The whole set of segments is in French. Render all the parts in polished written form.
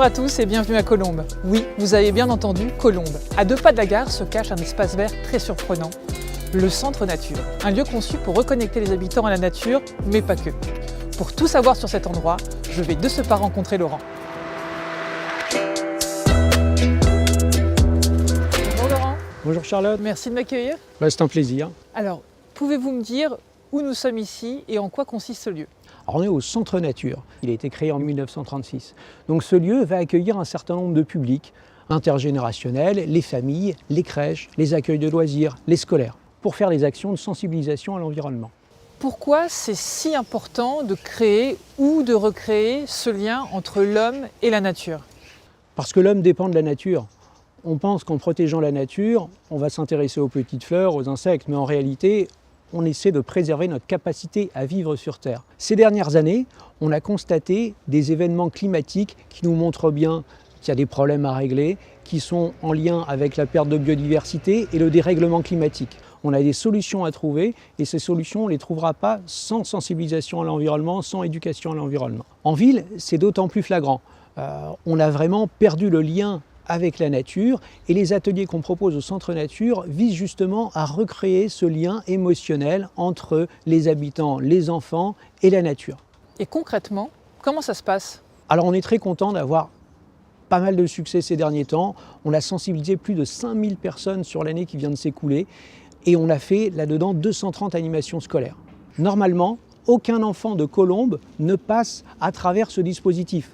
à tous et bienvenue à Colombes. Oui, vous avez bien entendu, Colombes. À 2 pas de la gare se cache un espace vert très surprenant, le Centre Nature. Un lieu conçu pour reconnecter les habitants à la nature, mais pas que. Pour tout savoir sur cet endroit, je vais de ce pas rencontrer Laurent. Bonjour Laurent. Bonjour Charlotte. Merci de m'accueillir. C'est un plaisir. Alors, pouvez-vous me dire où nous sommes ici et en quoi consiste ce lieu ? Alors on est au Centre Nature. Il a été créé en 1936. Donc ce lieu va accueillir un certain nombre de publics intergénérationnels, les familles, les crèches, les accueils de loisirs, les scolaires, pour faire des actions de sensibilisation à l'environnement. Pourquoi c'est si important de créer ou de recréer ce lien entre l'homme et la nature ? Parce que l'homme dépend de la nature. On pense qu'en protégeant la nature, on va s'intéresser aux petites fleurs, aux insectes, mais en réalité, on essaie de préserver notre capacité à vivre sur Terre. Ces dernières années, on a constaté des événements climatiques qui nous montrent bien qu'il y a des problèmes à régler, qui sont en lien avec la perte de biodiversité et le dérèglement climatique. On a des solutions à trouver et ces solutions, on ne les trouvera pas sans sensibilisation à l'environnement, sans éducation à l'environnement. En ville, c'est d'autant plus flagrant. On a vraiment perdu le lien avec la nature et les ateliers qu'on propose au Centre Nature visent justement à recréer ce lien émotionnel entre les habitants, les enfants et la nature. Et concrètement, comment ça se passe ? Alors on est très content d'avoir pas mal de succès ces derniers temps. On a sensibilisé plus de 5000 personnes sur l'année qui vient de s'écouler et on a fait là-dedans 230 animations scolaires. Normalement, aucun enfant de Colombes ne passe à travers ce dispositif.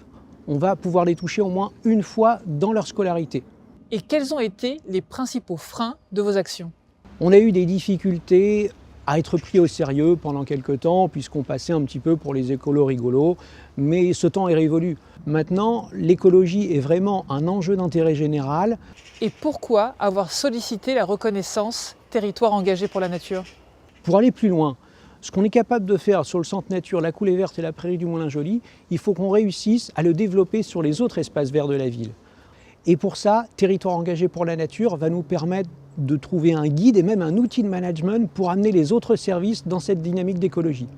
On va pouvoir les toucher au moins une fois dans leur scolarité. Et quels ont été les principaux freins de vos actions ? On a eu des difficultés à être pris au sérieux pendant quelques temps, puisqu'on passait un petit peu pour les écolos rigolos, mais ce temps est révolu. Maintenant, l'écologie est vraiment un enjeu d'intérêt général. Et pourquoi avoir sollicité la reconnaissance territoire engagé pour la nature ? Pour aller plus loin, ce qu'on est capable de faire sur le Centre Nature, la Coulée Verte et la Prairie du Moulin-Joli, il faut qu'on réussisse à le développer sur les autres espaces verts de la ville. Et pour ça, Territoire engagé pour la nature va nous permettre de trouver un guide et même un outil de management pour amener les autres services dans cette dynamique d'écologie.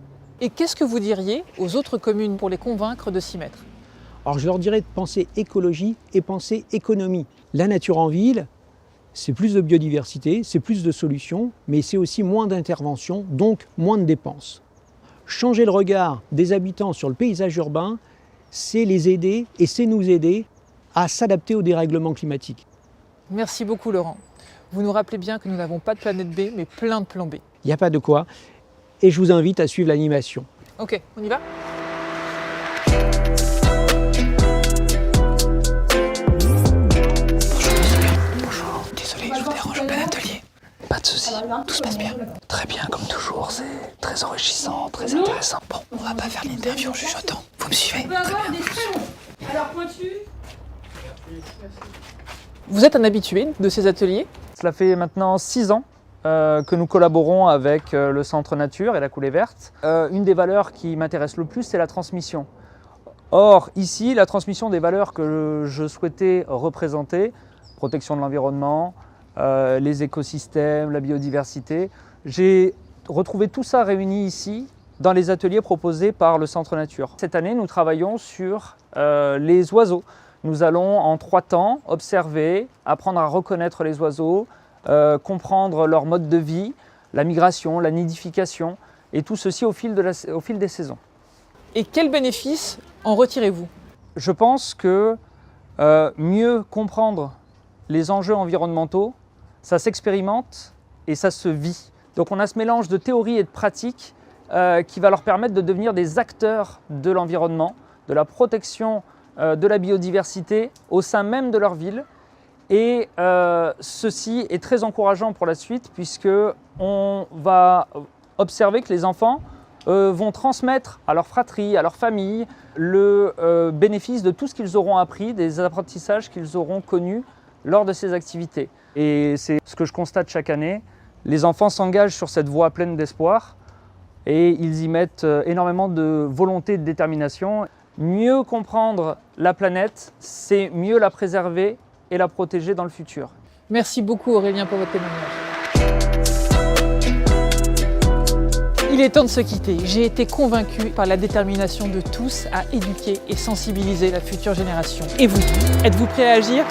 Et qu'est-ce que vous diriez aux autres communes pour les convaincre de s'y mettre ? Alors je leur dirais de penser écologie et penser économie. La nature en ville, c'est plus de biodiversité, c'est plus de solutions, mais c'est aussi moins d'interventions, donc moins de dépenses. Changer le regard des habitants sur le paysage urbain, c'est les aider et c'est nous aider à s'adapter au dérèglement climatique. Merci beaucoup Laurent. Vous nous rappelez bien que nous n'avons pas de planète B, mais plein de plans B. Il n'y a pas de quoi. Et je vous invite à suivre l'animation. Ok, on y va ? Pas de soucis, tout se passe bien. Très bien, comme toujours, c'est très enrichissant, très intéressant. Bon, on va pas faire l'interview en chuchotant. Vous me suivez ? Très bien. Alors pointu. Vous êtes un habitué de ces ateliers ? Cela fait maintenant 6 ans que nous collaborons avec le Centre Nature et la Coulée Verte. Une des valeurs qui m'intéresse le plus, c'est la transmission. Or, ici, la transmission des valeurs que je souhaitais représenter, protection de l'environnement, les écosystèmes, la biodiversité. J'ai retrouvé tout ça réuni ici dans les ateliers proposés par le Centre Nature. Cette année, nous travaillons sur les oiseaux. Nous allons en 3 temps observer, apprendre à reconnaître les oiseaux, comprendre leur mode de vie, la migration, la nidification, et tout ceci au fil des saisons. Et quels bénéfices en retirez-vous ? Je pense que mieux comprendre les enjeux environnementaux, ça s'expérimente et ça se vit. Donc on a ce mélange de théorie et de pratique qui va leur permettre de devenir des acteurs de l'environnement, de la protection de la biodiversité au sein même de leur ville. Et ceci est très encourageant pour la suite puisqu'on va observer que les enfants vont transmettre à leur fratrie, à leur famille, le bénéfice de tout ce qu'ils auront appris, des apprentissages qu'ils auront connus lors de ces activités. Et c'est ce que je constate chaque année. Les enfants s'engagent sur cette voie pleine d'espoir et ils y mettent énormément de volonté et de détermination. Mieux comprendre la planète, c'est mieux la préserver et la protéger dans le futur. Merci beaucoup Aurélien pour votre témoignage. Il est temps de se quitter. J'ai été convaincu par la détermination de tous à éduquer et sensibiliser la future génération. Et vous, êtes-vous prêts à agir ?